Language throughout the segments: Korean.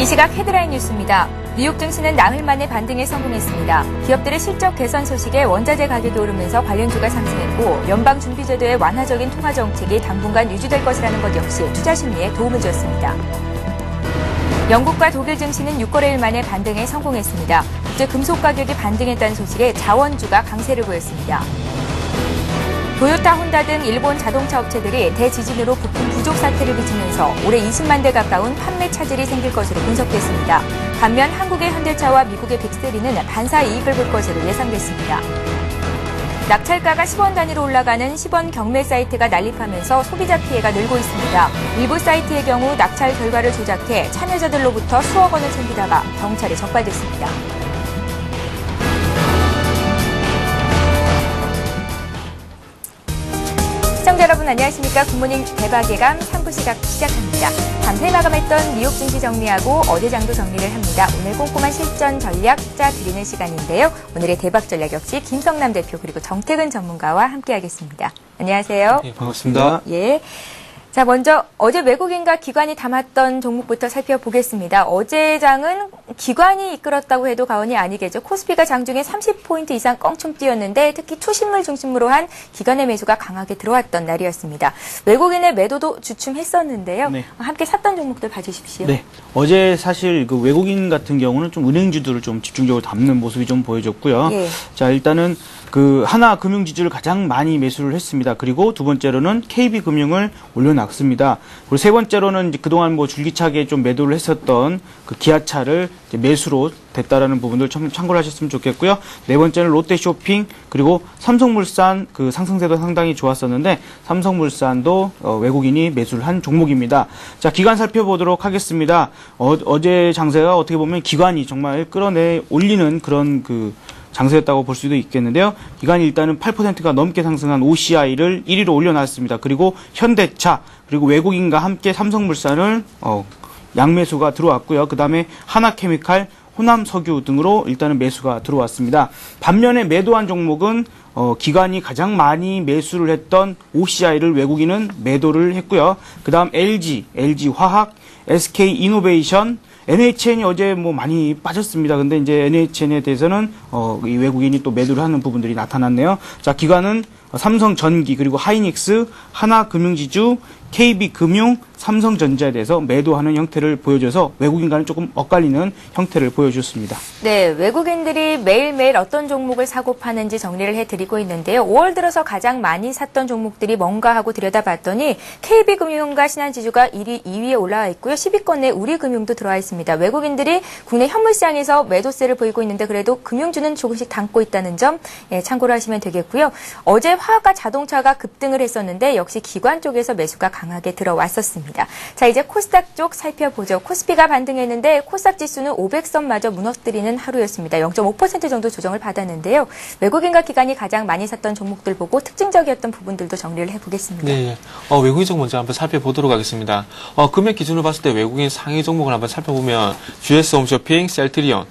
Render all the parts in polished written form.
이 시각 헤드라인 뉴스입니다. 뉴욕 증시는 나흘 만에 반등에 성공했습니다. 기업들의 실적 개선 소식에 원자재 가격이 오르면서 관련주가 상승했고 연방준비제도의 완화적인 통화 정책이 당분간 유지될 것이라는 것 역시 투자 심리에 도움을 줬습니다. 영국과 독일 증시는 6거래일 만에 반등에 성공했습니다. 국제 금속 가격이 반등했다는 소식에 자원주가 강세를 보였습니다. 토요타, 혼다 등 일본 자동차 업체들이 대지진으로 부품 부족 사태를 빚으면서 올해 20만 대 가까운 판매 차질이 생길 것으로 분석됐습니다. 반면 한국의 현대차와 미국의 빅3는 반사 이익을 볼 것으로 예상됐습니다. 낙찰가가 10원 단위로 올라가는 10원 경매 사이트가 난립하면서 소비자 피해가 늘고 있습니다. 일부 사이트의 경우 낙찰 결과를 조작해 참여자들로부터 수억 원을 챙기다가 경찰에 적발됐습니다. 시청자 여러분 안녕하십니까. 굿모닝 대박 예감 3부 시작합니다. 밤새 마감했던 뉴욕 증시 정리하고 어제 장도 정리를 합니다. 오늘 꼼꼼한 실전 전략 짜 드리는 시간인데요. 오늘의 대박 전략 역시 김성남 대표 그리고 정태근 전문가와 함께하겠습니다. 안녕하세요. 네, 반갑습니다. 예. 자, 먼저 어제 외국인과 기관이 담았던 종목부터 살펴보겠습니다. 어제 장은 기관이 이끌었다고 해도 과언이 아니겠죠. 코스피가 장중에 30포인트 이상 껑충 뛰었는데 특히 투신물 중심으로 한 기관의 매수가 강하게 들어왔던 날이었습니다. 외국인의 매도도 주춤했었는데요. 네. 함께 샀던 종목들 봐주십시오. 네. 어제 사실 그 외국인 같은 경우는 좀 은행주들을 좀 집중적으로 담는 모습이 좀 보여졌고요. 예. 자, 일단은 그 하나 금융지주를 가장 많이 매수를 했습니다. 그리고 두 번째로는 KB금융을 올려놨습니다. 그리고 세 번째로는 이제 그동안 뭐 줄기차게 좀 매도를 했었던 그 기아차를 이제 매수로 됐다라는 부분들 참고를 하셨으면 좋겠고요. 네 번째는 롯데쇼핑 그리고 삼성물산 그 상승세도 상당히 좋았었는데 삼성물산도 외국인이 매수를 한 종목입니다. 자, 기관 살펴보도록 하겠습니다. 어제 장세가 어떻게 보면 기관이 정말 끌어내 올리는 그런 그 장세였다고 볼 수도 있겠는데요. 기관이 일단은 8%가 넘게 상승한 OCI를 1위로 올려놨습니다. 그리고 현대차 그리고 외국인과 함께 삼성물산을 양매수가 들어왔고요. 그 다음에 하나케미칼, 호남석유 등으로 일단은 매수가 들어왔습니다. 반면에 매도한 종목은 기관이 가장 많이 매수를 했던 OCI를 외국인은 매도를 했고요. 그 다음 LG화학, SK이노베이션, NHN이 어제 뭐 많이 빠졌습니다. 근데 이제 NHN에 대해서는 이 외국인이 또 매도를 하는 부분들이 나타났네요. 자, 기관은 삼성전기 그리고 하이닉스, 하나금융지주, KB금융, 삼성전자에 대해서 매도하는 형태를 보여줘서 외국인과는 조금 엇갈리는 형태를 보여줬습니다. 네, 외국인들이 매일매일 어떤 종목을 사고 파는지 정리를 해드리고 있는데요. 5월 들어서 가장 많이 샀던 종목들이 뭔가 하고 들여다봤더니 KB금융과 신한지주가 1위, 2위에 올라와 있고요. 10위권 내에 우리금융도 들어와 있습니다. 외국인들이 국내 현물시장에서 매도세를 보이고 있는데 그래도 금융주는 조금씩 담고 있다는 점 참고를 하시면 되겠고요. 어제 화학과 자동차가 급등을 했었는데 역시 기관 쪽에서 매수가 강하게 들어왔었습니다. 자, 이제 코스닥 쪽 살펴보죠. 코스피가 반등했는데 코스닥 지수는 500선마저 무너뜨리는 하루였습니다. 0.5% 정도 조정을 받았는데요. 외국인과 기관이 가장 많이 샀던 종목들 보고 특징적이었던 부분들도 정리를 해보겠습니다. 네, 외국인 쪽 먼저 한번 살펴보도록 하겠습니다. 금액 기준으로 봤을 때 외국인 상위 종목을 한번 살펴보면 GS홈쇼핑, 셀트리온,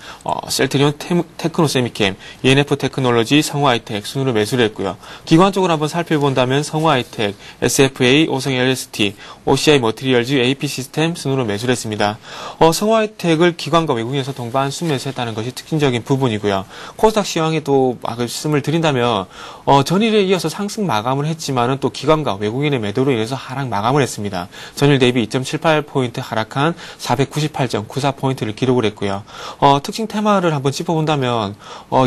테크노세미캠, ENF 테크놀로지, 성우하이텍 순으로 매수를 했고요. 기관 쪽으로 한번 살펴본다면 성우하이텍, SFA, 오성 LST, OCI 머티리얼즈, AP시스템 순으로 매수를 했습니다. 성우하이텍을 기관과 외국인에서 동반 순매수했다는 것이 특징적인 부분이고요. 코스닥 시황에도 말씀을 드린다면 전일에 이어서 상승 마감을 했지만은 또 기관과 외국인의 매도로 인해서 하락 마감을 했습니다. 전일 대비 2.78포인트 하락한 498.94포인트를 기록을 했고요. 특징 테마를 한번 짚어본다면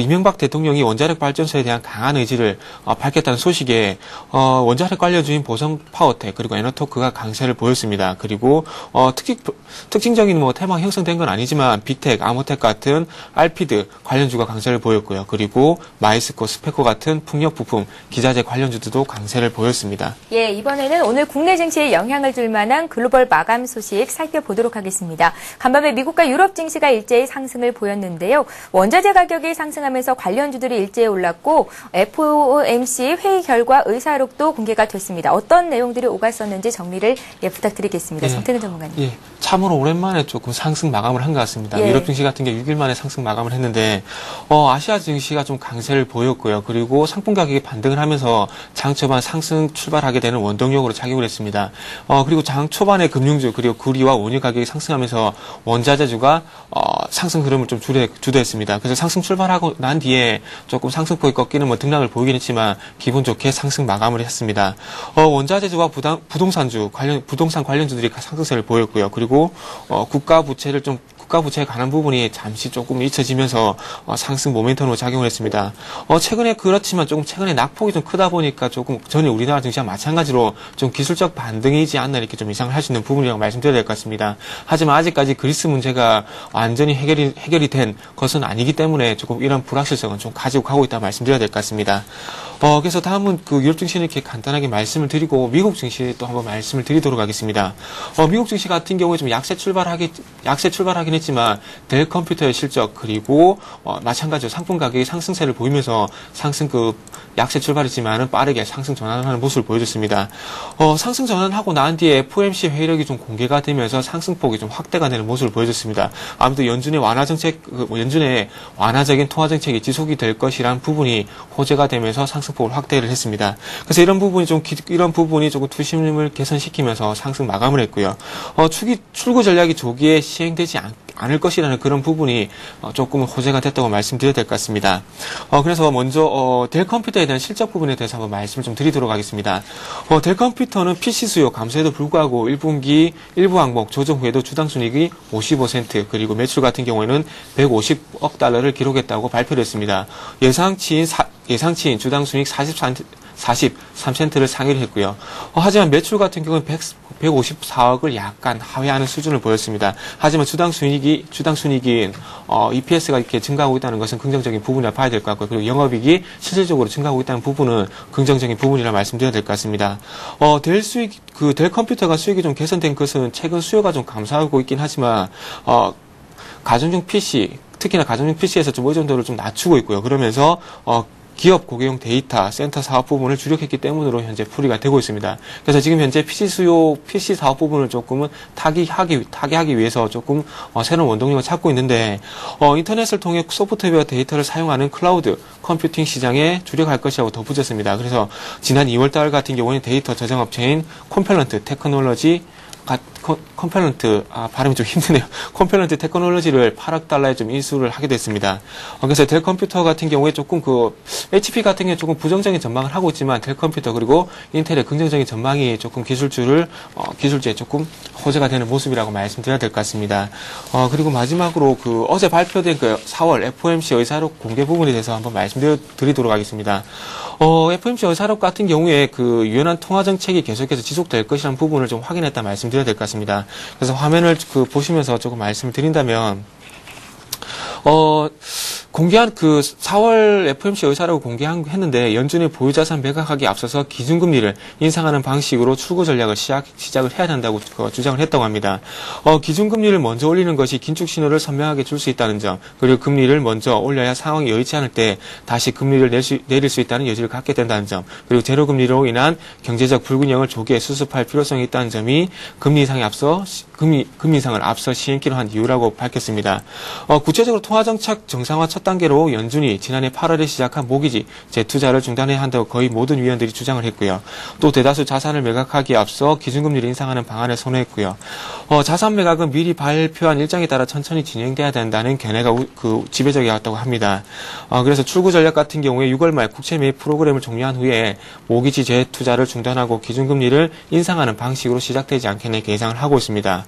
이명박 대통령이 원자력 발전소에 대한 강한 의지를 밝혔다는 소식에 원자력 관련주인 보성파워텍 그리고 에너토크가 강세를 보였습니다. 그리고 특징적인 뭐 테마 형성된 건 아니지만 빅텍, 아모텍 같은 알피드 관련주가 강세를 보였고요. 그리고 마이스코, 스페코 같은 풍력 부품, 기자재 관련주들도 강세를 보였습니다. 예, 이번에는 오늘 국내 증시에 영향을 줄 만한 글로벌 마감 소식 살펴보도록 하겠습니다. 간밤에 미국과 유럽 증시가 일제히 상승을 보였는데요. 원자재 가격이 상승하면서 관련주들이 일제히 올랐고 FOMC 회의 결과 의사록도 공개가 됐습니다. 어떤 내용들이 오갔었는지 정리를 부탁드리겠습니다. 정태근 전문가님. 예, 참으로 오랜만에 조금 상승 마감을 한 것 같습니다. 유럽 증시 같은 경우 6일 만에 상승 마감을 했는데 아시아 증시가 좀 강세를 보였고요. 그리고 상품 가격이 반등을 하면서 장 초반 상승 출발하게 되는 원동력으로 작용을 했습니다. 그리고 장 초반에 금융주 그리고 구리와 원유 가격이 상승하면서 원자재주가 상승 흐름을 좀 주도했습니다. 그래서 상승 출발하고 난 뒤에 조금 상승폭이 꺾이는 등락을 보이긴 했지만 기분 좋게 상승 마감을 했습니다. 원자재주와 부동산 관련주들이 상승세를 보였고요. 그리고 국가 부채에 관한 부분이 잠시 조금 잊혀지면서 상승 모멘텀으로 작용을 했습니다. 최근에 그렇지만 조금 최근에 낙폭이 좀 크다 보니까 조금 전에 우리나라 증시와 마찬가지로 좀 기술적 반등이지 않나 이렇게 좀 예상을 할 수 있는 부분이라고 말씀드려야 될 것 같습니다. 하지만 아직까지 그리스 문제가 완전히 해결이 된 것은 아니기 때문에 조금 이런 불확실성은 좀 가지고 가고 있다 말씀드려야 될 것 같습니다. 그래서 다음은 그 유럽 증시는 이렇게 간단하게 말씀을 드리고 미국 증시 또 한번 말씀을 드리도록 하겠습니다. 미국 증시 같은 경우에 좀 약세 출발하긴 했지만 델 컴퓨터의 실적 그리고 마찬가지로 상품 가격이 상승세를 보이면서 상승급 약세 출발이지만은 빠르게 상승 전환하는 모습을 보여줬습니다. 상승 전환하고 난 뒤에 FOMC 회의록이 좀 공개가 되면서 상승폭이 좀 확대가 되는 모습을 보여줬습니다. 아무튼 연준의 연준의 완화적인 통화 정책이 지속이 될 것이란 부분이 호재가 되면서 상승폭을 확대를 했습니다. 그래서 이런 부분이 조금 투심을 개선시키면서 상승 마감을 했고요. 출구 전략이 조기에 시행되지 않을 것이라는 그런 부분이 조금 호재가 됐다고 말씀드려야 될 것 같습니다. 그래서 먼저 델 컴퓨터에 대한 실적 부분에 대해서 한번 말씀을 좀 드리도록 하겠습니다. 델 컴퓨터는 PC 수요 감소에도 불구하고 1분기 일부 항목 조정 후에도 주당 순이익이 55% 그리고 매출 같은 경우에는 150억 달러를 기록했다고 발표를 했습니다. 예상치인 주당 순이익 43센트를 상회를 했고요. 하지만 매출 같은 경우는 154억을 약간 하회하는 수준을 보였습니다. 하지만 주당 순이익인 EPS가 이렇게 증가하고 있다는 것은 긍정적인 부분이라 봐야 될 것 같고요. 그리고 영업이익이 실질적으로 증가하고 있다는 부분은 긍정적인 부분이라 말씀드려야 될 것 같습니다. 델 컴퓨터가 수익이 좀 개선된 것은 최근 수요가 좀 감소하고 있긴 하지만 가정용 PC, 특히나 가정용 PC에서 좀 의존도를 좀 낮추고 있고요. 그러면서 기업 고객용 데이터 센터 사업 부분을 주력했기 때문으로 현재 풀이가 되고 있습니다. 그래서 지금 현재 PC 사업 부분을 조금은 타개하기 위해서 조금 새로운 원동력을 찾고 있는데 인터넷을 통해 소프트웨어 데이터를 사용하는 클라우드 컴퓨팅 시장에 주력할 것이라고 덧붙였습니다. 그래서 지난 2월달 같은 경우는 데이터 저장 업체인 콤펠런트 발음이 좀 힘드네요. 콤펠런트 테크놀로지를 8억 달러에 좀 인수를 하게 됐습니다. 그래서 델 컴퓨터 같은 경우에 조금 HP 같은 경우에 조금 부정적인 전망을 하고 있지만 델 컴퓨터 그리고 인텔의 긍정적인 전망이 조금 기술주에 조금 호재가 되는 모습이라고 말씀드려야 될 것 같습니다. 그리고 마지막으로 어제 발표된 4월 FOMC 의사록 공개 부분에 대해서 한번 말씀드리도록 하겠습니다. FOMC 의사록 같은 경우에 유연한 통화 정책이 계속해서 지속될 것이라는 부분을 좀 확인했다 말씀드려야 될 것 같습니다. 그래서 화면을 보시면서 조금 말씀을 드린다면, 공개한 4월 FOMC 의사라고 공개했는데 연준의 보유자산 매각하기 앞서서 기준금리를 인상하는 방식으로 출구 전략을 시작을 해야 된다고 주장을 했다고 합니다. 기준금리를 먼저 올리는 것이 긴축 신호를 선명하게 줄 수 있다는 점, 그리고 금리를 먼저 올려야 상황이 여의치 않을 때 다시 금리를 내릴 수 있다는 여지를 갖게 된다는 점, 그리고 제로금리로 인한 경제적 불균형을 조기에 수습할 필요성이 있다는 점이 금리 인상을 앞서 시행키로 한 이유라고 밝혔습니다. 구체적으로 통화정책 정상화 첫 단계로 연준이 지난해 8월에 시작한 모기지 재투자를 중단해야 한다고 거의 모든 위원들이 주장을 했고요. 또 대다수 자산을 매각하기에 앞서 기준금리를 인상하는 방안을 선호했고요. 자산 매각은 미리 발표한 일정에 따라 천천히 진행돼야 된다는 견해가 지배적이었다고 합니다. 그래서 출구 전략 같은 경우에 6월 말 국채 매입 프로그램을 종료한 후에 모기지 재투자를 중단하고 기준금리를 인상하는 방식으로 시작되지 않겠나 예상을 하고 있습니다.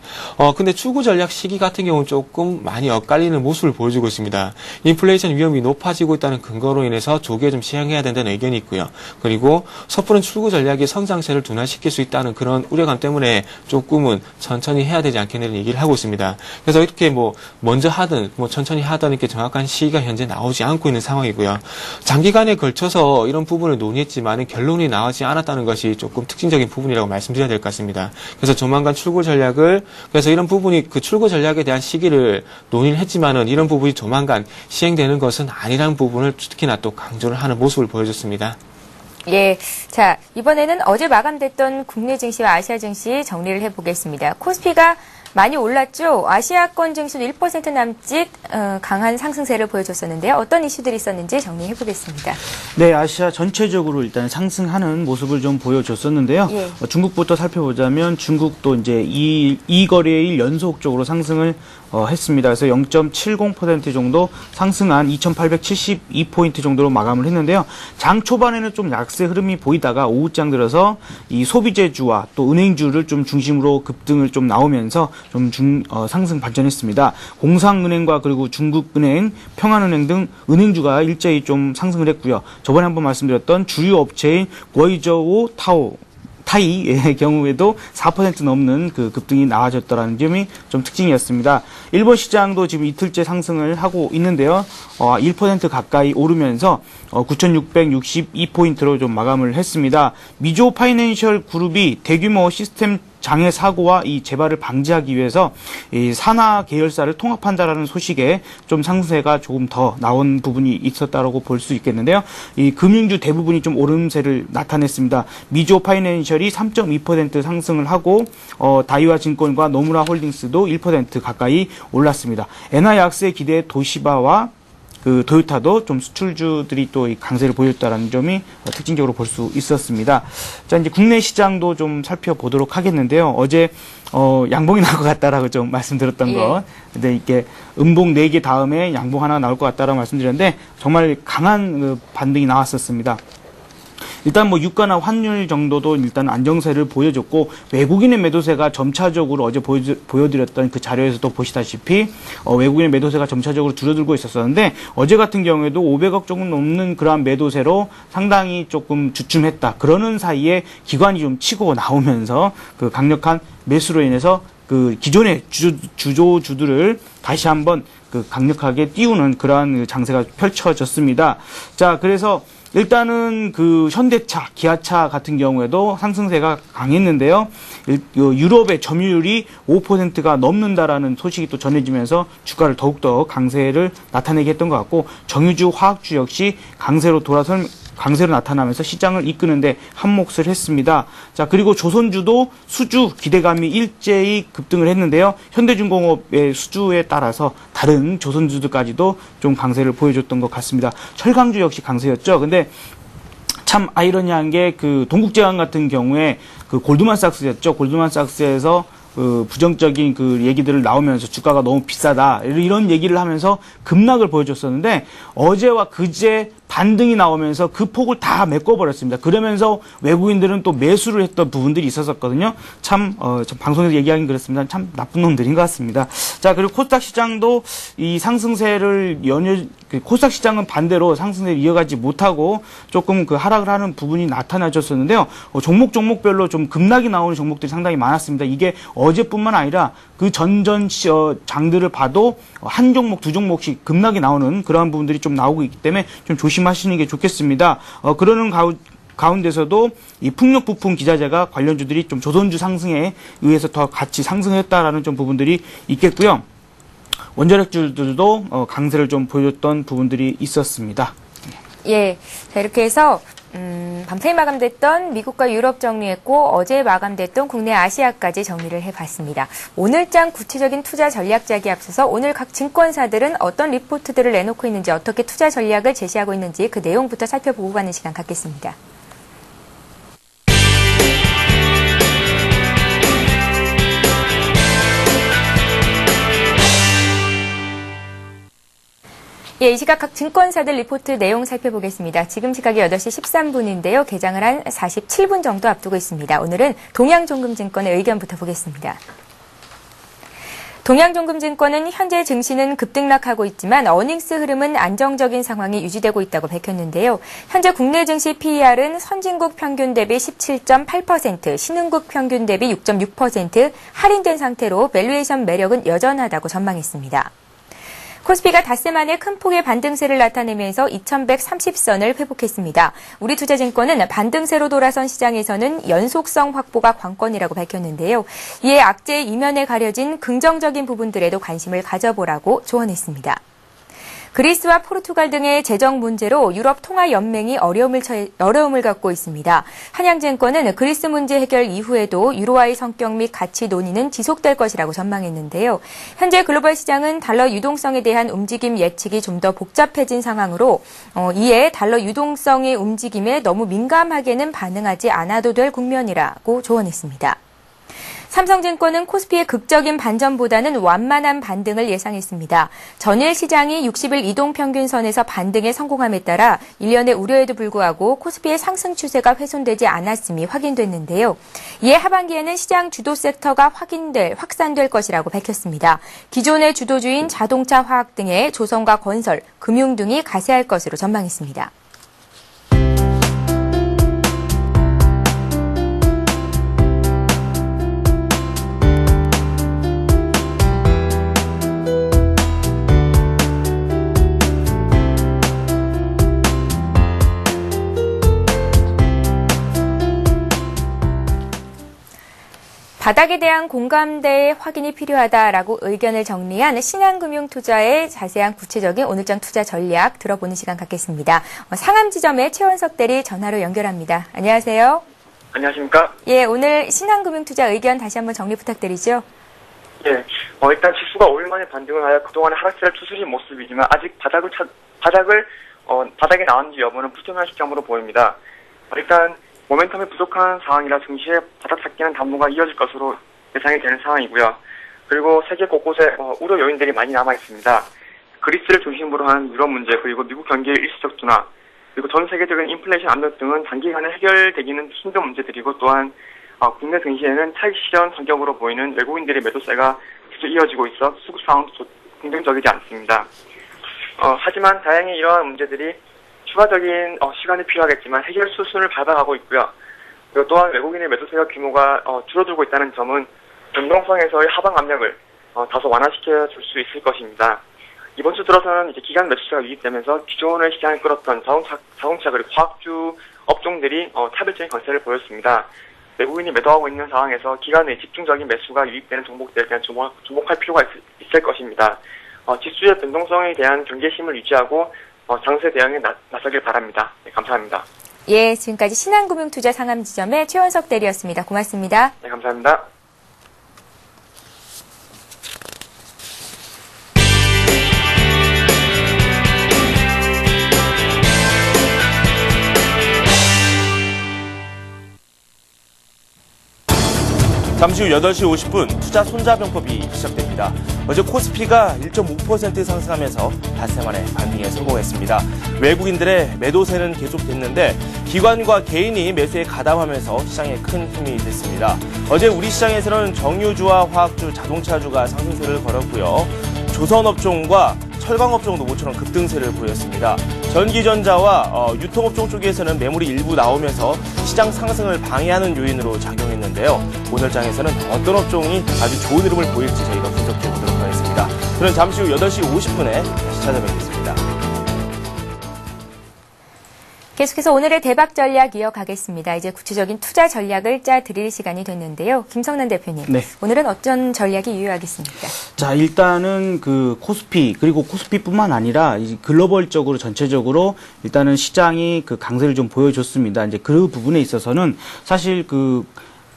근데 출구 전략 시기 같은 경우는 조금 많이 엇갈리는 모습을 보여주고 있습니다. 인플레이션 위험이 높아지고 있다는 근거로 인해서 조기에 좀 시행해야 된다는 의견이 있고요. 그리고 섣부른 출구 전략이 성장세를 둔화시킬 수 있다는 그런 우려감 때문에 조금은 천천히 해야 되지 않겠냐는 얘기를 하고 있습니다. 그래서 이렇게 먼저 하든 천천히 하든 이렇게 정확한 시기가 현재 나오지 않고 있는 상황이고요. 장기간에 걸쳐서 이런 부분을 논의했지만 결론이 나오지 않았다는 것이 조금 특징적인 부분이라고 말씀드려야 될 것 같습니다. 그래서 조만간 그래서 이런 부분이 출구 전략에 대한 시기를 논의를 했지만은 이런 부분이 조만간 시행되는 것은 아니라는 부분을 특히나 또 강조를 하는 모습을 보여줬습니다. 예. 자, 이번에는 어제 마감됐던 국내 증시와 아시아 증시 정리를 해보겠습니다. 코스피가 많이 올랐죠. 아시아권 증시도 1% 남짓 강한 상승세를 보여줬었는데요. 어떤 이슈들이 있었는지 정리해보겠습니다. 네, 아시아 전체적으로 일단 상승하는 모습을 좀 보여줬었는데요. 예. 중국부터 살펴보자면 중국도 이제 이 거래일 연속적으로 상승을 했습니다. 그래서 0.70% 정도 상승한 2,872포인트 정도로 마감을 했는데요. 장 초반에는 좀 약세 흐름이 보이다가 오후장 들어서 이 소비재주와 또 은행주를 좀 중심으로 급등을 좀 나오면서 좀 상승 발전했습니다. 공상은행과 그리고 중국은행, 평안은행 등 은행주가 일제히 좀 상승을 했고요. 저번에 한번 말씀드렸던 주류 업체인 거이저우 타이의 경우에도 4% 넘는 그 급등이 나와졌다는 점이 좀 특징이었습니다. 일본 시장도 지금 이틀째 상승을 하고 있는데요. 1% 가까이 오르면서 9,662포인트로 좀 마감을 했습니다. 미조 파이낸셜 그룹이 대규모 시스템 장애 사고와 이 재발을 방지하기 위해서 이 산하 계열사를 통합한다라는 소식에 좀 상승세가 조금 더 나온 부분이 있었다라고 볼 수 있겠는데요. 이 금융주 대부분이 좀 오름세를 나타냈습니다. 미조 파이낸셜이 3.2% 상승을 하고 다이와 증권과 노무라 홀딩스도 1% 가까이 올랐습니다. 엔화 약세 기대 도시바와 그 토요타도 좀 수출주들이 또 강세를 보였다는 점이 특징적으로 볼 수 있었습니다. 자, 이제 국내 시장도 좀 살펴보도록 하겠는데요. 어제 양봉이 나올 것 같다라고 좀 말씀드렸던 것. 근데 이게 음봉 4개 다음에 양봉 하나 나올 것 같다라고 말씀드렸는데 정말 강한 그 반등이 나왔었습니다. 일단 뭐 유가나 환율 정도도 일단 안정세를 보여줬고 외국인의 매도세가 점차적으로 어제 보여드렸던 그 자료에서도 보시다시피 외국인의 매도세가 점차적으로 줄어들고 있었었는데 어제 같은 경우에도 500억 조금 넘는 그러한 매도세로 상당히 조금 주춤했다. 그러는 사이에 기관이 좀 치고 나오면서 그 강력한 매수로 인해서 그 기존의 주조주들을 다시 한번 그 강력하게 띄우는 그러한 장세가 펼쳐졌습니다. 자, 그래서 일단은 그 현대차, 기아차 같은 경우에도 상승세가 강했는데요. 유럽의 점유율이 5%가 넘는다라는 소식이 또 전해지면서 주가를 더욱더 강세를 나타내게 했던 것 같고 정유주, 화학주 역시 강세로 나타나면서 시장을 이끄는데 한몫을 했습니다. 자, 그리고 조선주도 수주 기대감이 일제히 급등을 했는데요. 현대중공업의 수주에 따라서 다른 조선주들까지도 좀 강세를 보여줬던 것 같습니다. 철강주 역시 강세였죠. 근데 참 아이러니한 게 그 동국제강 같은 경우에 그 골드만삭스였죠. 골드만삭스에서 그 부정적인 그 얘기들을 나오면서 주가가 너무 비싸다 이런 얘기를 하면서 급락을 보여줬었는데 어제와 그제 반등이 나오면서 그 폭을 다 메꿔버렸습니다. 그러면서 외국인들은 또 매수를 했던 부분들이 있었거든요. 참 방송에서 얘기하긴 그렇습니다. 참 나쁜 놈들인 것 같습니다. 자, 그리고 코스닥 시장도 이 상승세를 코스닥 시장은 반대로 상승세를 이어가지 못하고 조금 그 하락을 하는 부분이 나타나졌었는데요. 종목별로 좀 급락이 나오는 종목들이 상당히 많았습니다. 이게 어제뿐만 아니라 그 장들을 봐도 한 종목, 두 종목씩 급락이 나오는 그러한 부분들이 좀 나오고 있기 때문에 좀 조심하시는 게 좋겠습니다. 그러는 가운데서도 이 풍력부품 기자재가 관련주들이 좀 조선주 상승에 의해서 더 같이 상승했다라는 좀 부분들이 있겠고요. 원자력주들도 강세를 좀 보여줬던 부분들이 있었습니다. 예. 자, 이렇게 해서 밤사이 마감됐던 미국과 유럽 정리했고 어제 마감됐던 국내 아시아까지 정리를 해봤습니다. 오늘장 구체적인 투자 전략작에 앞서서 오늘 각 증권사들은 어떤 리포트들을 내놓고 있는지 어떻게 투자 전략을 제시하고 있는지 그 내용부터 살펴보고 가는 시간 갖겠습니다. 예, 이 시각 각 증권사들 리포트 내용 살펴보겠습니다. 지금 시각이 8시 13분인데요. 개장을 한 47분 정도 앞두고 있습니다. 오늘은 동양종금증권의 의견부터 보겠습니다. 동양종금증권은 현재 증시는 급등락하고 있지만 어닝스 흐름은 안정적인 상황이 유지되고 있다고 밝혔는데요. 현재 국내 증시 PER은 선진국 평균 대비 17.8%, 신흥국 평균 대비 6.6% 할인된 상태로 밸류에이션 매력은 여전하다고 전망했습니다. 코스피가 닷새 만에 큰 폭의 반등세를 나타내면서 2130선을 회복했습니다. 우리투자증권은 반등세로 돌아선 시장에서는 연속성 확보가 관건이라고 밝혔는데요. 이에 악재의 이면에 가려진 긍정적인 부분들에도 관심을 가져보라고 조언했습니다. 그리스와 포르투갈 등의 재정 문제로 유럽 통화 연맹이 어려움을 갖고 있습니다. 한양증권은 그리스 문제 해결 이후에도 유로화의 성격 및 가치 논의는 지속될 것이라고 전망했는데요. 현재 글로벌 시장은 달러 유동성에 대한 움직임 예측이 좀 더 복잡해진 상황으로 이에 달러 유동성의 움직임에 너무 민감하게는 반응하지 않아도 될 국면이라고 조언했습니다. 삼성증권은 코스피의 극적인 반전보다는 완만한 반등을 예상했습니다. 전일 시장이 60일 이동평균선에서 반등에 성공함에 따라 일련의 우려에도 불구하고 코스피의 상승 추세가 훼손되지 않았음이 확인됐는데요. 이에 하반기에는 시장 주도 섹터가 확산될 것이라고 밝혔습니다. 기존의 주도주인 자동차, 화학 등의 조선과 건설, 금융 등이 가세할 것으로 전망했습니다. 바닥에 대한 공감대의 확인이 필요하다라고 의견을 정리한 신한금융투자의 자세한 구체적인 오늘장 투자 전략 들어보는 시간 갖겠습니다. 상암지점의 최원석 대리 전화로 연결합니다. 안녕하세요. 안녕하십니까? 예, 오늘 신한금융투자 의견 다시 한번 정리 부탁드리죠. 예, 일단 지수가 5일 만에 반등을 하여 그동안의 하락세를 추스린 모습이지만 아직 바닥에 나왔는지 여부는 불투명한 시점으로 보입니다. 일단 모멘텀이 부족한 상황이라 증시의 바닥 잡기는 당분간 이어질 것으로 예상이 되는 상황이고요. 그리고 세계 곳곳에 우려 요인들이 많이 남아 있습니다. 그리스를 중심으로 한 유럽 문제, 그리고 미국 경기의 일시적 둔화, 그리고 전 세계적인 인플레이션 압력 등은 단기간에 해결되기는 힘든 문제들이고, 또한 국내 증시에는 차익 실현 성격으로 보이는 외국인들의 매도세가 계속 이어지고 있어 수급 상황도 긍정적이지 않습니다. 하지만 다행히 이러한 문제들이 추가적인 시간이 필요하겠지만 해결 수순을 밟아가고 있고요. 그리고 또한 외국인의 매도세가 규모가 줄어들고 있다는 점은 변동성에서의 하방 압력을 다소 완화시켜 줄 수 있을 것입니다. 이번 주 들어서는 이제 기간 매수세가 유입되면서 기존의 시장을 끌었던 자동차 그리고 화학주 업종들이 차별적인 건세를 보였습니다. 외국인이 매도하고 있는 상황에서 기간의 집중적인 매수가 유입되는 종목들에 대한 주목할 필요가 있을 것입니다. 지수의 변동성에 대한 경계심을 유지하고 장세 대응에 나서길 바랍니다. 네, 감사합니다. 예, 지금까지 신한금융투자 상암지점의 최원석 대리였습니다. 고맙습니다. 네, 감사합니다. 잠시 후 8시 50분 투자 손자병법이 시작됩니다. 어제 코스피가 1.5% 상승하면서 닷새 만에 반등에 성공했습니다. 외국인들의 매도세는 계속됐는데 기관과 개인이 매수에 가담하면서 시장에 큰 힘이 됐습니다. 어제 우리 시장에서는 정유주와 화학주, 자동차주가 상승세를 걸었고요. 조선업종과 철강업종도 모처럼 급등세를 보였습니다. 전기전자와 유통업종 쪽에서는 매물이 일부 나오면서 시장 상승을 방해하는 요인으로 작용했는데요. 오늘 장에서는 어떤 업종이 아주 좋은 흐름을 보일지 저희가 분석해 보도록 하겠습니다. 저는 잠시 후 8시 50분에 다시 찾아뵙겠습니다. 계속해서 오늘의 대박 전략 이어가겠습니다. 이제 구체적인 투자 전략을 짜드릴 시간이 됐는데요. 김성난 대표님, 네. 오늘은 어떤 전략이 유효하겠습니까? 자, 일단은 그 코스피, 그리고 코스피뿐만 아니라 글로벌적으로 전체적으로 일단은 시장이 그 강세를 좀 보여줬습니다. 이제 그 부분에 있어서는 사실 그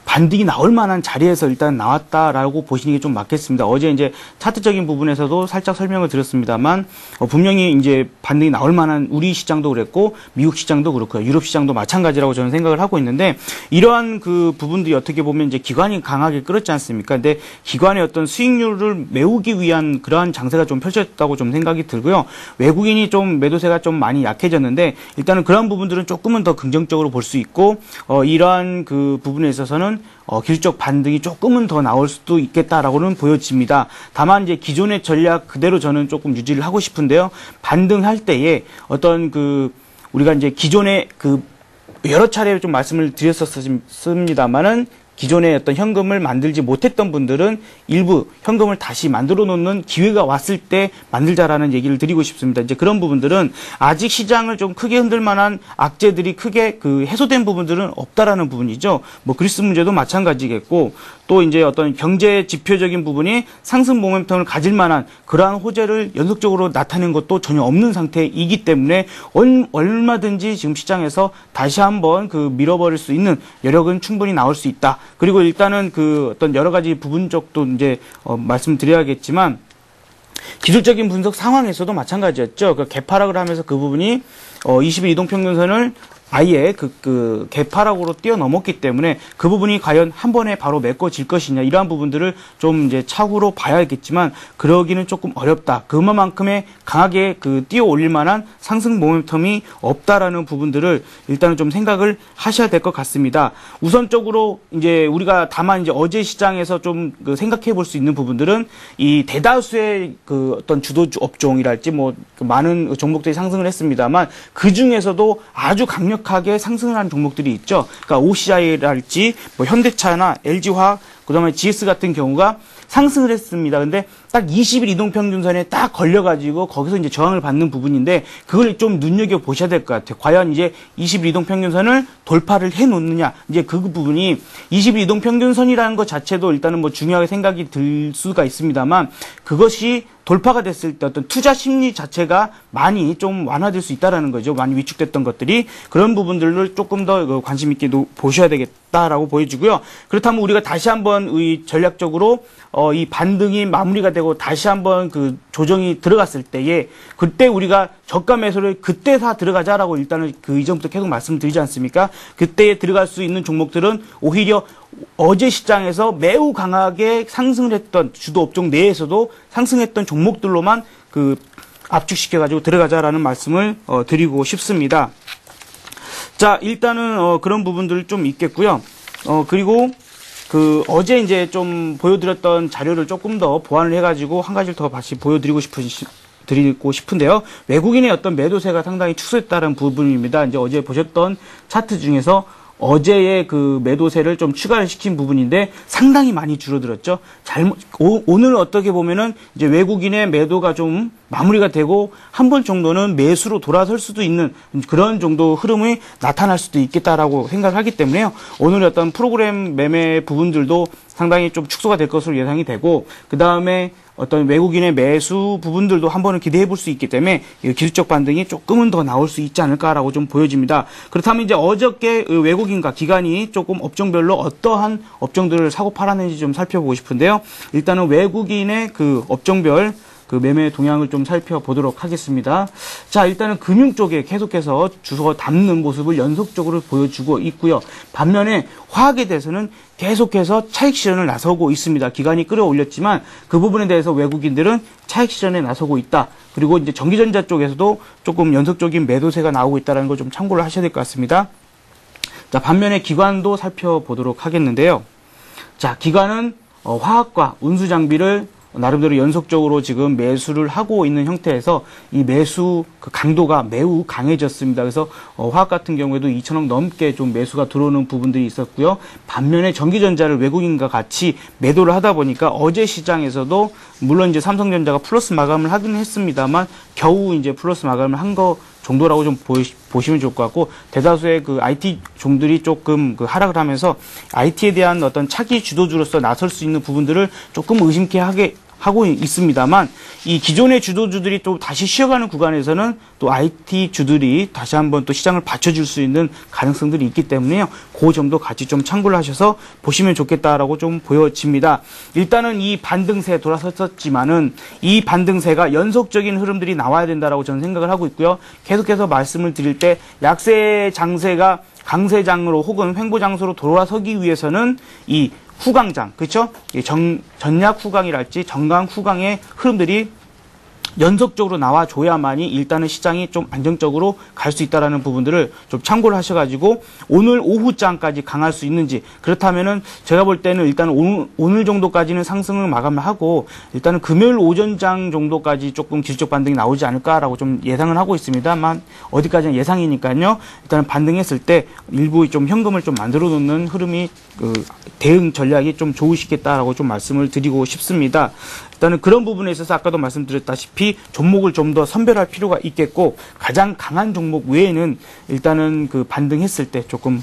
반등이 나올 만한 자리에서 일단 나왔다라고 보시는 게 좀 맞겠습니다. 어제 이제 차트적인 부분에서도 살짝 설명을 드렸습니다만 분명히 이제 반등이 나올 만한 우리 시장도 그랬고 미국 시장도 그렇고요. 유럽 시장도 마찬가지라고 저는 생각을 하고 있는데 이러한 그 부분들이 어떻게 보면 이제 기관이 강하게 끌었지 않습니까? 근데 기관의 어떤 수익률을 메우기 위한 그러한 장세가 좀 펼쳐졌다고 좀 생각이 들고요. 외국인이 좀 매도세가 좀 많이 약해졌는데 일단은 그런 부분들은 조금은 더 긍정적으로 볼 수 있고 이러한 그 부분에 있어서는 기술적 반등이 조금은 더 나올 수도 있겠다라고는 보여집니다. 다만 이제 기존의 전략 그대로 저는 조금 유지를 하고 싶은데요. 반등할 때에 어떤 그 우리가 이제 기존에 그 여러 차례 좀 말씀을 드렸었습니다만은 기존의 어떤 현금을 만들지 못했던 분들은 일부 현금을 다시 만들어 놓는 기회가 왔을 때 만들자라는 얘기를 드리고 싶습니다. 이제 그런 부분들은 아직 시장을 좀 크게 흔들 만한 악재들이 크게 그 해소된 부분들은 없다라는 부분이죠. 뭐 그리스 문제도 마찬가지겠고, 또 이제 어떤 경제 지표적인 부분이 상승 모멘텀을 가질 만한 그러한 호재를 연속적으로 나타낸 것도 전혀 없는 상태이기 때문에 얼마든지 지금 시장에서 다시 한번 그 밀어버릴 수 있는 여력은 충분히 나올 수 있다. 그리고 일단은 그 어떤 여러 가지 부분적도 이제 말씀드려야겠지만, 기술적인 분석 상황에서도 마찬가지였죠. 그 개파락을 하면서 그 부분이 20일 이동평균선을 아예 그 개파락으로 뛰어넘었기 때문에 그 부분이 과연 한 번에 바로 메꿔질 것이냐, 이러한 부분들을 좀 이제 차후로 봐야겠지만 그러기는 조금 어렵다. 그만큼의 강하게 그 뛰어 올릴 만한 상승 모멘텀이 없다라는 부분들을 일단은 좀 생각을 하셔야 될 것 같습니다. 우선적으로 이제 우리가 다만 이제 어제 시장에서 좀 그 생각해 볼 수 있는 부분들은 이 대다수의 그 어떤 주도 업종이랄지 뭐 그 많은 종목들이 상승을 했습니다만 그 중에서도 아주 강력하게 상승을 한 종목들이 있죠. 그러니까 OCI랄지 뭐 현대차나 LG화학, 그다음에 GS 같은 경우가 상승을 했습니다. 근데 딱 20일 이동평균선에 딱 걸려가지고 거기서 이제 저항을 받는 부분인데 그걸 좀 눈여겨보셔야 될 것 같아요. 과연 이제 20일 이동평균선을 돌파를 해놓느냐. 이제 그 부분이 20일 이동평균선이라는 것 자체도 일단은 뭐 중요하게 생각이 들 수가 있습니다만 그것이 돌파가 됐을 때 어떤 투자 심리 자체가 많이 좀 완화될 수 있다라는 거죠. 많이 위축됐던 것들이. 그런 부분들을 조금 더 관심 있게 보셔야 되겠다라고 보여지고요. 그렇다면 우리가 다시 한번 이 전략적으로 이 반등이 마무리가 되고 다시 한번 그 조정이 들어갔을 때에 그때 우리가 저가 매수를 그때 다 들어가자라고 일단은 그 이전부터 계속 말씀드리지 않습니까? 그때에 들어갈 수 있는 종목들은 오히려 어제 시장에서 매우 강하게 상승을 했던 주도 업종 내에서도 상승했던 종목들로만 그 압축시켜가지고 들어가자라는 말씀을 드리고 싶습니다. 자, 일단은 그런 부분들 좀 있겠고요. 그리고 어제 이제 좀 보여드렸던 자료를 조금 더 보완을 해가지고 한 가지를 더 다시 보여드리고 싶은데요. 외국인의 어떤 매도세가 상당히 축소했다는 부분입니다. 이제 어제 보셨던 차트 중에서 어제의 그 매도세를 좀 추가를 시킨 부분인데 상당히 많이 줄어들었죠. 오늘 어떻게 보면은 이제 외국인의 매도가 좀 마무리가 되고 한 번 정도는 매수로 돌아설 수도 있는 그런 정도 흐름이 나타날 수도 있겠다라고 생각하기 때문에요. 오늘 어떤 프로그램 매매 부분들도 상당히 좀 축소가 될 것으로 예상이 되고, 그 다음에 어떤 외국인의 매수 부분들도 한번은 기대해 볼 수 있기 때문에 기술적 반등이 조금은 더 나올 수 있지 않을까라고 좀 보여집니다. 그렇다면 이제 어저께 외국인과 기관이 조금 업종별로 어떠한 업종들을 사고 팔았는지 좀 살펴보고 싶은데요. 일단은 외국인의 그 업종별 그 매매 동향을 좀 살펴보도록 하겠습니다. 자, 일단은 금융 쪽에 계속해서 주소 담는 모습을 연속적으로 보여주고 있고요. 반면에 화학에 대해서는 계속해서 차익 실현을 나서고 있습니다. 기관이 끌어올렸지만 그 부분에 대해서 외국인들은 차익 실현에 나서고 있다. 그리고 이제 전기전자 쪽에서도 조금 연속적인 매도세가 나오고 있다는 걸 좀 참고를 하셔야 될 것 같습니다. 자, 반면에 기관도 살펴보도록 하겠는데요. 자, 기관은 화학과 운수 장비를 나름대로 연속적으로 지금 매수를 하고 있는 형태에서 이 매수 그 강도가 매우 강해졌습니다. 그래서 화학 같은 경우에도 2천억 넘게 좀 매수가 들어오는 부분들이 있었고요. 반면에 전기전자를 외국인과 같이 매도를 하다 보니까 어제 시장에서도 물론 이제 삼성전자가 플러스 마감을 하긴 했습니다만 겨우 이제 플러스 마감을 한 거 정도라고 좀 보시면 좋을 것 같고, 대다수의 그 IT 종들이 조금 그 하락을 하면서 IT에 대한 어떤 차기 주도주로서 나설 수 있는 부분들을 조금 의심케 하고 있습니다만, 이 기존의 주도주들이 또 다시 쉬어가는 구간에서는 또 IT 주들이 다시 한번 또 시장을 받쳐줄 수 있는 가능성들이 있기 때문에요. 그 점도 같이 좀 참고를 하셔서 보시면 좋겠다라고 좀 보여집니다. 일단은 이 반등세 돌아섰지만은 이 반등세가 연속적인 흐름들이 나와야 된다라고 저는 생각을 하고 있고요. 계속해서 말씀을 드릴 때 약세 장세가 강세장으로 혹은 횡보장소로 돌아서기 위해서는 이 후강장, 그렇죠? 전약 후강이랄지 정강 후강의 흐름들이 연속적으로 나와줘야만이 일단은 시장이 좀 안정적으로 갈 수 있다라는 부분들을 좀 참고를 하셔가지고 오늘 오후장까지 강할 수 있는지, 그렇다면은 제가 볼 때는 일단 오늘 정도까지는 상승을 마감을 하고 일단은 금요일 오전장 정도까지 조금 기술적 반등이 나오지 않을까라고 좀 예상을 하고 있습니다만, 어디까지는 예상이니까요. 일단은 반등했을 때 일부 좀 현금을 좀 만들어 놓는 흐름이 대응 전략이 좀 좋으시겠다라고 좀 말씀을 드리고 싶습니다. 일단은 그런 부분에 있어서 아까도 말씀드렸다시피 종목을 좀 더 선별할 필요가 있겠고, 가장 강한 종목 외에는 일단은 그 반등했을 때 조금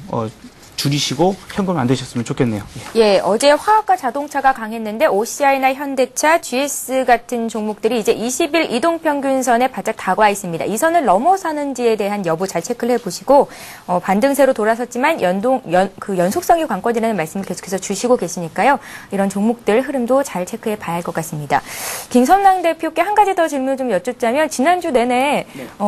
줄이시고 현금을 안 드셨으면 좋겠네요. 예, 어제 화학과 자동차가 강했는데 OCI나 현대차, GS 같은 종목들이 이제 20일 이동평균선에 바짝 다가와 있습니다. 이 선을 넘어서는지에 대한 여부 잘 체크를 해보시고 반등세로 돌아섰지만 연속성이 관건이라는 말씀을 계속해서 주시고 계시니까요. 이런 종목들 흐름도 잘 체크해 봐야 할 것 같습니다. 김선랑 대표께 한 가지 더 질문을 좀 여쭙자면 지난주 내내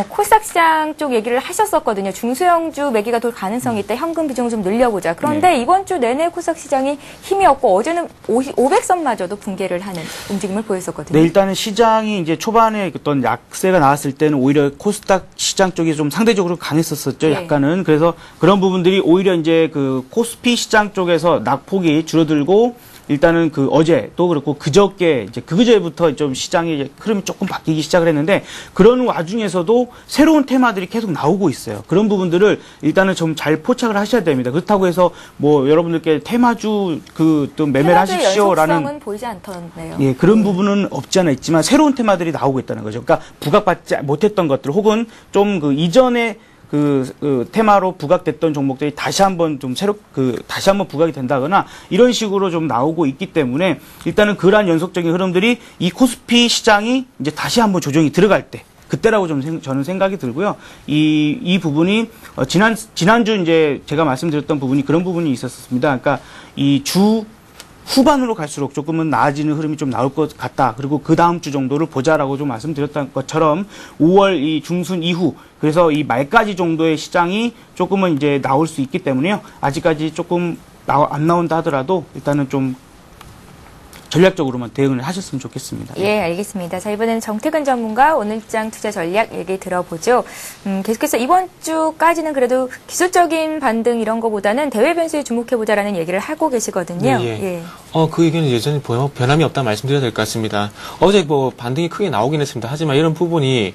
코스닥 시장 쪽 얘기를 하셨었거든요. 중소형주 매기가 돌 가능성이 있다. 현금 비중을 좀 늘려보자. 그런데 이번 주 내내 코스닥 시장이 힘이 없고 어제는 500선마저도 붕괴를 하는 움직임을 보였었거든요. 네, 일단은 시장이 이제 초반에 어떤 약세가 나왔을 때는 오히려 코스닥 시장 쪽이 좀 상대적으로 강했었었죠. 네. 약간은. 그래서 그런 부분들이 오히려 이제 그 코스피 시장 쪽에서 낙폭이 줄어들고, 일단은 그 어제 또 그렇고 그저께 이제 그저께부터 좀 시장의 이제 흐름이 조금 바뀌기 시작을 했는데, 그런 와중에서도 새로운 테마들이 계속 나오고 있어요. 그런 부분들을 일단은 좀 잘 포착을 하셔야 됩니다. 그렇다고 해서 뭐 여러분들께 테마주 그 또 매매를 하십시오라는 연속성은 보이지 않던데요. 예, 그런 부분은 없지 않아 있지만 새로운 테마들이 나오고 있다는 거죠. 그러니까 부각받지 못했던 것들 혹은 좀 그 이전에 그 테마로 부각됐던 종목들이 다시 한번 좀 다시 한번 부각이 된다거나 이런 식으로 좀 나오고 있기 때문에, 일단은 그러한 연속적인 흐름들이 이 코스피 시장이 이제 다시 한번 조정이 들어갈 때, 그때라고 좀 저는 생각이 들고요. 이 부분이 지난주 이제 제가 말씀드렸던 부분이 그런 부분이 있었습니다. 그러니까 이 주 후반으로 갈수록 조금은 나아지는 흐름이 좀 나올 것 같다. 그리고 그 다음 주 정도를 보자라고 좀 말씀드렸던 것처럼 5월 이 중순 이후, 그래서 이 말까지 정도의 시장이 조금은 이제 나올 수 있기 때문에요. 아직까지 조금 안 나온다 하더라도 일단은 좀 전략적으로만 대응을 하셨으면 좋겠습니다. 예, 알겠습니다. 자, 이번에는 정태근 전문가 오늘장 투자 전략 얘기 들어보죠. 계속해서 이번 주까지는 그래도 기술적인 반등 이런 거보다는 대외 변수에 주목해보자라는 얘기를 하고 계시거든요. 네, 예. 예. 그 의견은 여전히 변함이 없다 말씀드려야 될 것 같습니다. 어제 뭐 반등이 크게 나오긴 했습니다. 하지만 이런 부분이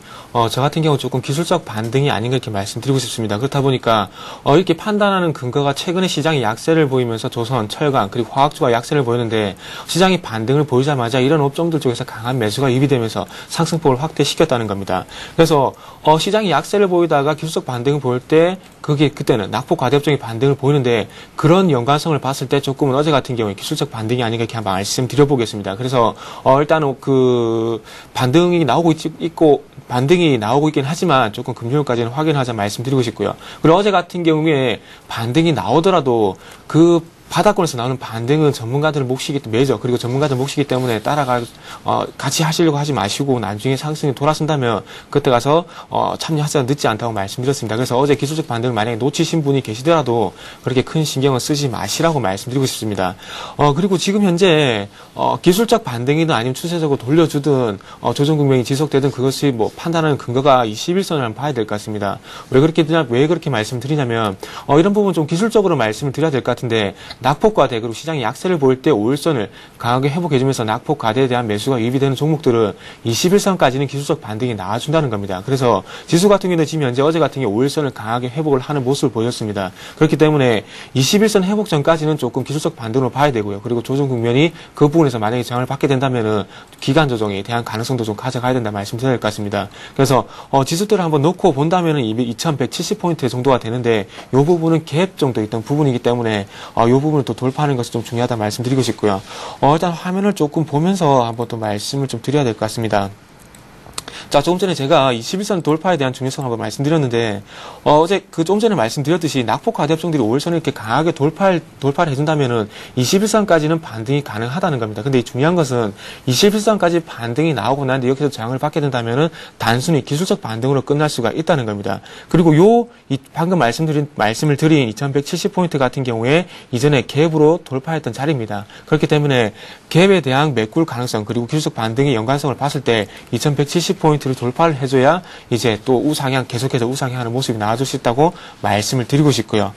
저 같은 경우 조금 기술적 반등이 아닌가 이렇게 말씀드리고 싶습니다. 그렇다 보니까 이렇게 판단하는 근거가 최근에 시장이 약세를 보이면서 조선, 철강 그리고 화학주가 약세를 보이는데, 시장이 반등을 보이자마자 이런 업종들 쪽에서 강한 매수가 유입되면서 상승폭을 확대시켰다는 겁니다. 그래서 시장이 약세를 보이다가 기술적 반등을 보일 때 그때는 낙폭 과대 업종이 반등을 보이는데, 그런 연관성을 봤을 때 조금은 어제 같은 경우에 기술적 반등이 아닌가 이렇게 한번 말씀드려보겠습니다. 그래서 일단은 그 반등이 나오고 있긴 하지만 조금 금요일까지는 확인하자 말씀드리고 싶고요. 그리고 어제 같은 경우에 반등이 나오더라도 그 바닥권에서 나오는 반등은 전문가들 몫이기 때문에 매죠. 그리고 전문가들 몫이기 때문에 같이 하시려고 하지 마시고 나중에 상승이 돌아선다면 그때 가서 참여하셔도 늦지 않다고 말씀드렸습니다. 그래서 어제 기술적 반등을 만약에 놓치신 분이 계시더라도 그렇게 큰 신경을 쓰지 마시라고 말씀드리고 싶습니다. 그리고 지금 현재 기술적 반등이든 아니면 추세적으로 돌려주든 조정 국면이 지속되든 그것이 뭐 판단하는 근거가 21선을 한번 봐야 될 것 같습니다. 왜 그렇게 말씀드리냐면 이런 부분 좀 기술적으로 말씀을 드려야 될 것 같은데, 낙폭 과대 그리고 시장이 약세를 보일 때 5일선을 강하게 회복해주면서 낙폭 과대에 대한 매수가 유입이 되는 종목들은 21선까지는 기술적 반등이 나와준다는 겁니다. 그래서 지수 같은 경우는 지금 현재 어제 같은 경우 5일선을 강하게 회복을 하는 모습을 보였습니다. 그렇기 때문에 21선 회복 전까지는 조금 기술적 반등으로 봐야 되고요. 그리고 조정 국면이 그 부분에서 만약에 저항을 받게 된다면은 기간 조정에 대한 가능성도 좀 가져가야 된다 말씀드려야 될 것 같습니다. 그래서 지수들을 한번 놓고 본다면은 2170포인트 정도가 되는데, 이 부분은 갭 정도 있던 부분이기 때문에 이 부분을 또 돌파하는 것이 좀 중요하다 말씀드리고 싶고요. 일단 화면을 조금 보면서 한번 또 말씀을 좀 드려야 될 것 같습니다. 자, 조금 전에 제가 21선 돌파에 대한 중요성을 한번 말씀드렸는데, 어제 좀 전에 말씀드렸듯이 낙폭 과대협정들이 5일선을 이렇게 강하게 돌파를 해준다면은 21선까지는 반등이 가능하다는 겁니다. 근데 중요한 것은 21선까지 반등이 나오고 난 뒤에 여기서 저항을 받게 된다면은 단순히 기술적 반등으로 끝날 수가 있다는 겁니다. 그리고 방금 말씀을 드린 2170포인트 같은 경우에 이전에 갭으로 돌파했던 자리입니다. 그렇기 때문에 갭에 대한 매꿀 가능성 그리고 기술적 반등의 연관성을 봤을 때 2170포인트를 돌파를 해줘야 이제 또 계속해서 우상향하는 모습이 나와줄 수 있다고 말씀을 드리고 싶고요.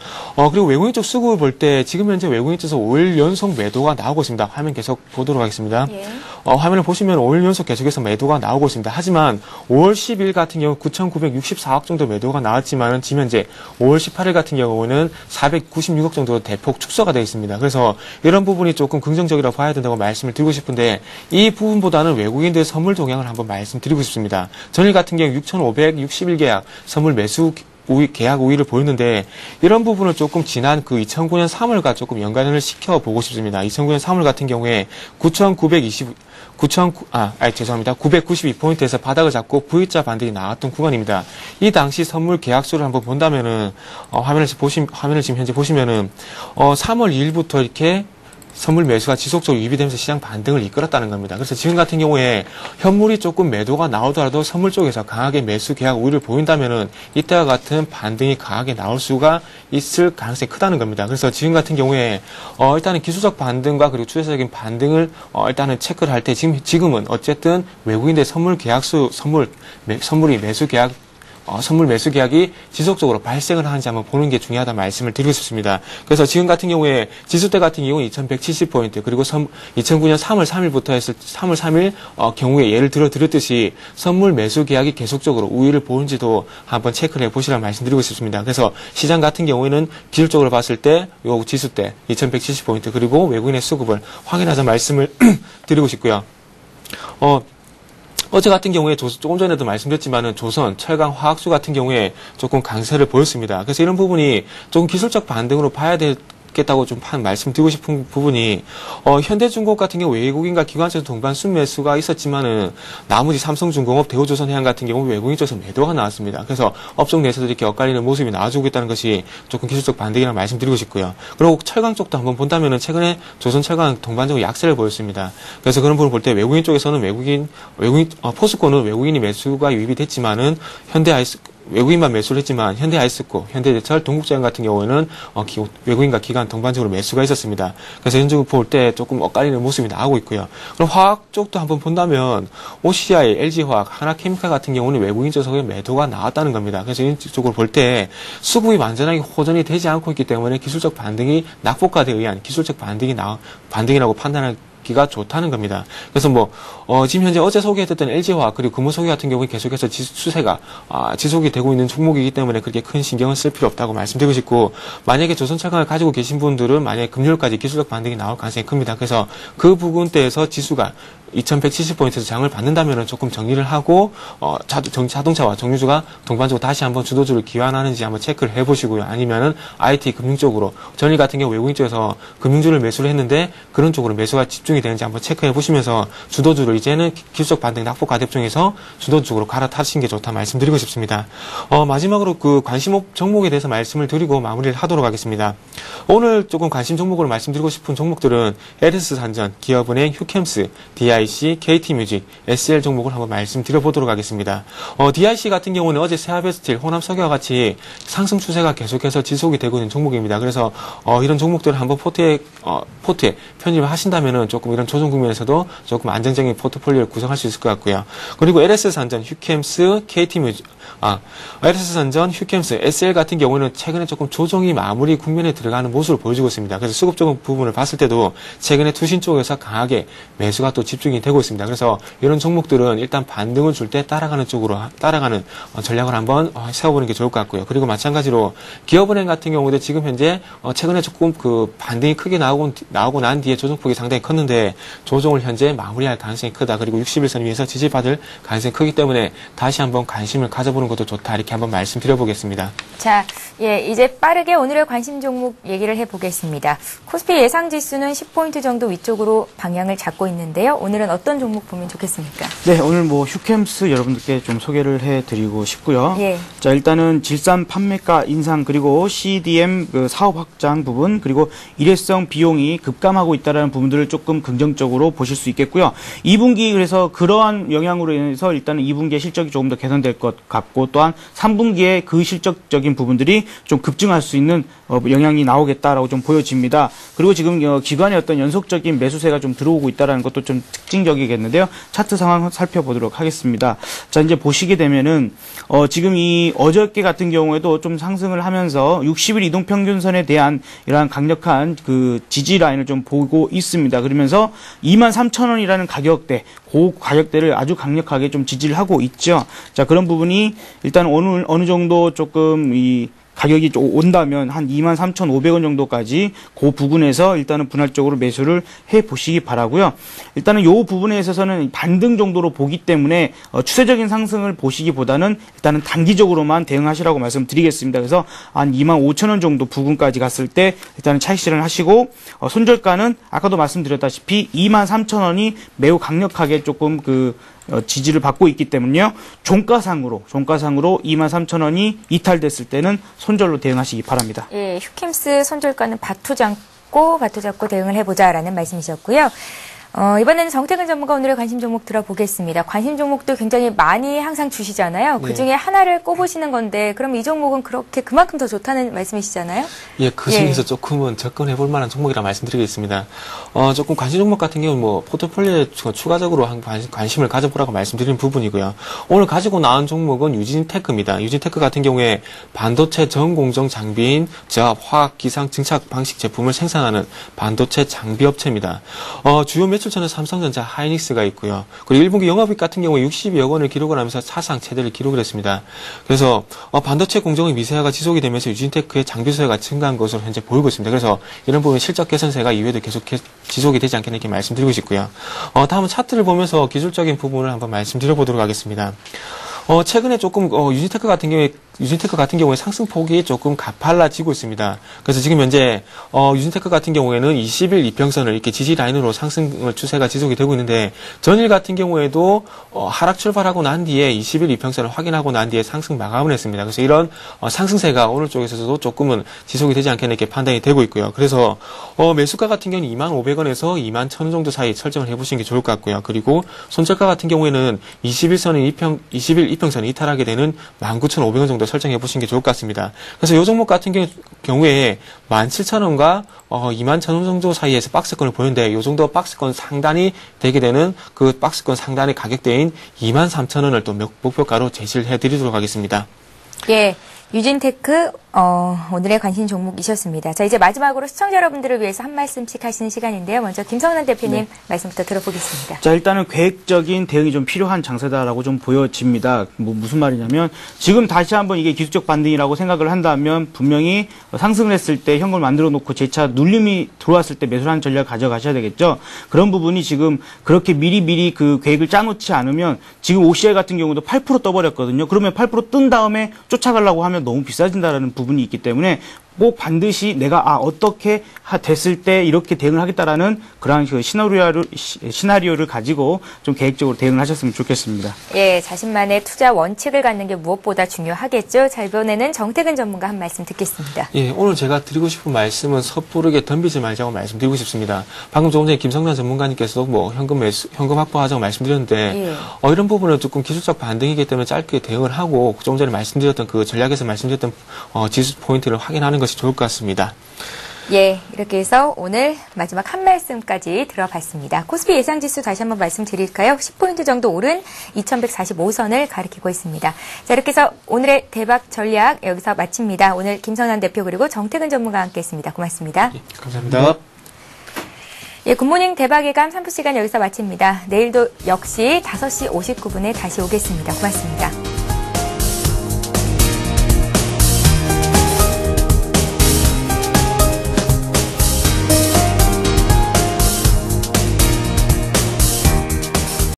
그리고 외국인 쪽 수급을 볼 때 지금 현재 외국인 쪽에서 5일 연속 매도가 나오고 있습니다. 화면 계속 보도록 하겠습니다. 예. 화면을 보시면 5일 연속 계속해서 매도가 나오고 있습니다. 하지만 5월 10일 같은 경우 9,964억 정도 매도가 나왔지만 지금 현재 5월 18일 같은 경우는 496억 정도 대폭 축소가 되어 있습니다. 그래서 이런 부분이 조금 긍정적이라고 봐야 된다고 말씀을 드리고 싶은데 이 부분보다는 외국인들 선물 동향을 한번 말씀드리고 싶습니다. 전일 같은 경우 6,561계약 선물 매수 계약 우위를 보였는데 이런 부분을 조금 지난 그 2009년 3월과 조금 연관을 시켜 보고 싶습니다. 2009년 3월 같은 경우에 992포인트에서 바닥을 잡고 V자 반등이 나왔던 구간입니다. 이 당시 선물 계약수를 한번 본다면은 화면을 지금 현재 보시면은 3월 2일부터 이렇게 선물 매수가 지속적으로 유입되면서 시장 반등을 이끌었다는 겁니다. 그래서 지금 같은 경우에 현물이 조금 매도가 나오더라도 선물 쪽에서 강하게 매수 계약 우위를 보인다면은 이때와 같은 반등이 강하게 나올 수가 있을 가능성이 크다는 겁니다. 그래서 지금 같은 경우에 일단은 기술적 반등과 그리고 추세적인 반등을 일단은 체크를 할 때 지금은 어쨌든 외국인들 선물 계약수 선물이 매수 계약 선물 매수 계약이 지속적으로 발생을 하는지 한번 보는 게 중요하다 말씀을 드리고 싶습니다. 그래서 지금 같은 경우에 지수대 같은 경우는 2170포인트 그리고 2009년 3월 3일부터 해서 3월 3일 경우에 예를 들어 드렸듯이 선물 매수 계약이 계속적으로 우위를 보는지도 한번 체크를 해보시라고 말씀드리고 싶습니다. 그래서 시장 같은 경우에는 기술적으로 봤을 때 요 지수대 2170포인트 그리고 외국인의 수급을 확인하자 말씀을 드리고 싶고요. 어제 같은 경우에 조금 전에도 말씀드렸지만은 조선, 철강, 화학수 같은 경우에 조금 강세를 보였습니다. 그래서 이런 부분이 조금 기술적 반등으로 봐야 되겠다고 좀 말씀드리고 싶은 부분이 현대중공업 같은 경우 외국인과 기관적 동반 순매수가 있었지만은 나머지 삼성중공업, 대우조선해양 같은 경우 외국인 쪽에서 매도가 나왔습니다. 그래서 업종 내에서도 이렇게 엇갈리는 모습이 나와주고 있다는 것이 조금 기술적 반등이라는 말씀드리고 싶고요. 그리고 철강 쪽도 한번 본다면은 최근에 조선철강 동반적으로 약세를 보였습니다. 그래서 그런 부분을 볼 때 외국인 쪽에서는 포스코는 외국인이 매수가 유입이 됐지만은 외국인만 매수를 했지만 현대아이스코, 현대제철, 동국제약 같은 경우에는 외국인과 기관 동반적으로 매수가 있었습니다. 그래서 이런 쪽을 볼 때 조금 엇갈리는 모습이 나오고 있고요. 그럼 화학 쪽도 한번 본다면 OCI, LG화학, 하나케미칼 같은 경우는 외국인 쪽에서 매도가 나왔다는 겁니다. 그래서 이런 쪽으로 볼 때 수급이 완전하게 호전이 되지 않고 있기 때문에 기술적 반등이 낙폭과에 의한 기술적 반등이라고 판단하기가 좋다는 겁니다. 그래서 지금 현재 어제 소개했던 LG화학 그리고 금호소기 같은 경우는 계속해서 추세가 지속이 되고 있는 종목이기 때문에 그렇게 큰 신경을 쓸 필요 없다고 말씀드리고 싶고 만약에 조선철강을 가지고 계신 분들은 만약에 금요일까지 기술적 반등이 나올 가능성이 큽니다. 그래서 그 부분대에서 지수가 2170포인트에서 장을 받는다면 조금 정리를 하고 자동차와 정유주가 동반적으로 다시 한번 주도주를 기환하는지 한번 체크를 해보시고요. 아니면은 IT 금융 쪽으로 전일 같은 경우 외국인 쪽에서 금융주를 매수를 했는데 그런 쪽으로 매수가 집중이 되는지 한번 체크해 보시면서 주도주를 이제는 기술적 반등 낙폭 가대표중에서 주도주로 갈아타시는 게 좋다 말씀드리고 싶습니다. 마지막으로 그 관심 종목에 대해서 말씀을 드리고 마무리를 하도록 하겠습니다. 오늘 조금 관심 종목으로 말씀드리고 싶은 종목들은 LS산전, 기업은행, 휴캠스, DIC, KT뮤직, SL 종목을 한번 말씀드려보도록 하겠습니다. DIC 같은 경우는 어제 세아베스틸, 호남석유와 같이 상승 추세가 계속해서 지속이 되고 있는 종목입니다. 그래서 이런 종목들을 한번 포트에 편입을 하신다면은 조금 이런 조정 국면에서도 조금 안정적인 포트폴리오를 구성할 수 있을 것 같고요. 그리고 LS산전, 휴캠스, KT뮤직, LS산전, 휴캠스, SL 같은 경우는 최근에 조금 조정이 마무리 국면에 들어가는 모습을 보여주고 있습니다. 그래서 수급적 부분을 봤을 때도 최근에 투신 쪽에서 강하게 매수가 또 집중이 되고 있습니다. 그래서 이런 종목들은 일단 반등을 줄 때 따라가는 전략을 한번 세워보는 게 좋을 것 같고요. 그리고 마찬가지로 기업은행 같은 경우도 지금 현재 최근에 조금 그 반등이 크게 나오고 난 뒤에 조정폭이 상당히 컸는데 조정을 현재 마무리할 가능성이 크다. 그리고 60일선 위에서 지지받을 가능성이 크기 때문에 다시 한번 관심을 가져보는 것도 좋다. 이렇게 한번 말씀드려보겠습니다. 자, 이제 빠르게 오늘의 관심 종목 얘기를 해보겠습니다. 코스피 예상지수는 10포인트 정도 위쪽으로 방향을 잡고 있는데요. 오늘 오늘은 어떤 종목 보면 좋겠습니까? 네, 오늘 뭐 휴캠스 여러분들께 좀 소개를 해드리고 싶고요. 예. 자, 일단은 질산 판매가 인상 그리고 CDM 그 사업 확장 부분 그리고 일회성 비용이 급감하고 있다는 부분들을 조금 긍정적으로 보실 수 있겠고요. 2분기 그래서 그러한 영향으로 인해서 일단은 2분기의 실적이 조금 더 개선될 것 같고 또한 3분기에 그 실적적인 부분들이 좀 급증할 수 있는 영향이 나오겠다라고 좀 보여집니다. 그리고 지금 기관의 어떤 연속적인 매수세가 좀 들어오고 있다는 것도 좀 특징적이겠는데요. 차트 상황 살펴보도록 하겠습니다. 자, 이제 보시게 되면은 지금 이 어저께 같은 경우에도 좀 상승을 하면서 60일 이동평균선에 대한 이러한 강력한 그 지지 라인을 좀 보고 있습니다. 그러면서 23,000원이라는 가격대, 그 가격대를 아주 강력하게 좀 지지를 하고 있죠. 자, 그런 부분이 일단 어느 정도 조금 이 가격이 온다면 한 23,500원 정도까지 그 부분에서 일단은 분할적으로 매수를 해 보시기 바라고요. 일단은 요 부분에 있어서는 반등 정도로 보기 때문에 추세적인 상승을 보시기보다는 일단은 단기적으로만 대응하시라고 말씀드리겠습니다. 그래서 한 25,000원 정도 부근까지 갔을 때 일단은 차익 실현을 하시고 손절가는 아까도 말씀드렸다시피 23,000원이 매우 강력하게 조금 지지를 받고 있기 때문에요. 종가상으로 23,000원이 이탈됐을 때는 손절로 대응하시기 바랍니다. 예, 휴캠스 손절가는 바투 잡고 대응을 해보자라는 말씀이셨고요. 이번에는 정태근 전문가 오늘의 관심 종목 들어보겠습니다. 관심 종목도 굉장히 많이 항상 주시잖아요. 그중에 하나를 꼽으시는 건데 그럼 이 종목은 그만큼 더 좋다는 말씀이시잖아요? 예, 그 중에서 조금은 접근해볼 만한 종목이라 말씀드리겠습니다. 조금 관심 종목 같은 경우는 뭐 포트폴리오에 추가적으로 관심을 가져보라고 말씀드리는 부분이고요. 오늘 가지고 나온 종목은 유진테크입니다. 유진테크 같은 경우에 반도체 전공정 장비인 저압, 화학, 기상, 증착 방식 제품을 생산하는 반도체 장비 업체입니다. 주요 매출처는 삼성전자, 하이닉스가 있고요. 그리고 1분기 영업이익 같은 경우에 60여 원을 기록을 하면서 사상 최대를 기록을 했습니다. 그래서 반도체 공정의 미세화가 지속이 되면서 유진테크의 장비 수요가 증가한 것으로 현재 보이고 있습니다. 그래서 이런 부분 실적 개선세가 이후에도 계속 지속이 되지 않겠나 이렇게 말씀드리고 싶고요. 다음은 차트를 보면서 기술적인 부분을 한번 말씀드려보도록 하겠습니다. 최근에 조금 유진테크 같은 경우에 상승폭이 조금 가팔라지고 있습니다. 그래서 지금 현재 유진테크 같은 경우에는 20일 이평선을 이렇게 지지 라인으로 상승 추세가 지속이 되고 있는데 전일 같은 경우에도 하락 출발하고 난 뒤에 20일 이평선을 확인하고 난 뒤에 상승 마감을 했습니다. 그래서 이런 상승세가 오늘 쪽에서도 조금은 지속이 되지 않겠나 이렇게 판단이 되고 있고요. 그래서 매수가 같은 경우는 21,500원에서 21,000원 정도 사이 설정을 해보시는 게 좋을 것 같고요. 그리고 손절가 같은 경우에는 20일 이평선이 이탈하게 되는 19,500원 정도 설정해 보시는 게 좋을 것 같습니다. 그래서 이 종목 같은 경우에 17,000원과 21,000원 정도 사이에서 박스권을 보이는데 이 정도 박스권 상단이 되게 되는 그 박스권 상단의 가격대인 23,000원을 또 목표가로 제시를 해드리도록 하겠습니다. 예. 유진테크 오늘의 관심 종목이셨습니다. 자, 이제 마지막으로 시청자 여러분들을 위해서 한 말씀씩 하시는 시간인데요. 먼저 김성난 대표님 말씀부터 들어보겠습니다. 자, 일단은 계획적인 대응이 좀 필요한 장세다라고 좀 보여집니다. 무슨 말이냐면 지금 다시 한번 이게 기술적 반등이라고 생각을 한다면 분명히 상승을 했을 때 현금을 만들어 놓고 재차 눌림이 들어왔을 때 매수하는 전략을 가져가셔야 되겠죠. 그런 부분이 지금 그렇게 미리 그 계획을 짜놓지 않으면 지금 OCI 같은 경우도 8% 떠버렸거든요. 그러면 8% 뜬 다음에 쫓아가려고 하면 너무 비싸진다라는 부분이 있기 때문에 꼭 반드시 내가 어떻게 됐을 때 이렇게 대응을 하겠다라는 그러한 그 시나리오를 가지고 좀 계획적으로 대응을 하셨으면 좋겠습니다. 예, 자신만의 투자 원칙을 갖는 게 무엇보다 중요하겠죠. 자, 이번에는 정태근 전문가 한 말씀 듣겠습니다. 예, 오늘 제가 드리고 싶은 말씀은 섣부르게 덤비지 말자고 말씀드리고 싶습니다. 방금 조금 전에 김성난 전문가님께서도 뭐 현금 확보하자고 말씀드렸는데 이런 부분은 조금 기술적 반등이기 때문에 짧게 대응을 하고 조금 전에 말씀드렸던 그 전략에서 말씀드렸던 지수 포인트를 확인하는 것이 좋을 것 같습니다. 예, 이렇게 해서 오늘 마지막 한 말씀까지 들어봤습니다. 코스피 예상지수 다시 한번 말씀드릴까요? 10포인트 정도 오른 2145선을 가리키고 있습니다. 자, 이렇게 해서 오늘의 대박 전략 여기서 마칩니다. 오늘 김성난 대표 그리고 정태근 전문가와 함께했습니다. 고맙습니다. 예, 감사합니다. 예, 굿모닝 대박 예감 3부 시간 여기서 마칩니다. 내일도 역시 5시 59분에 다시 오겠습니다. 고맙습니다.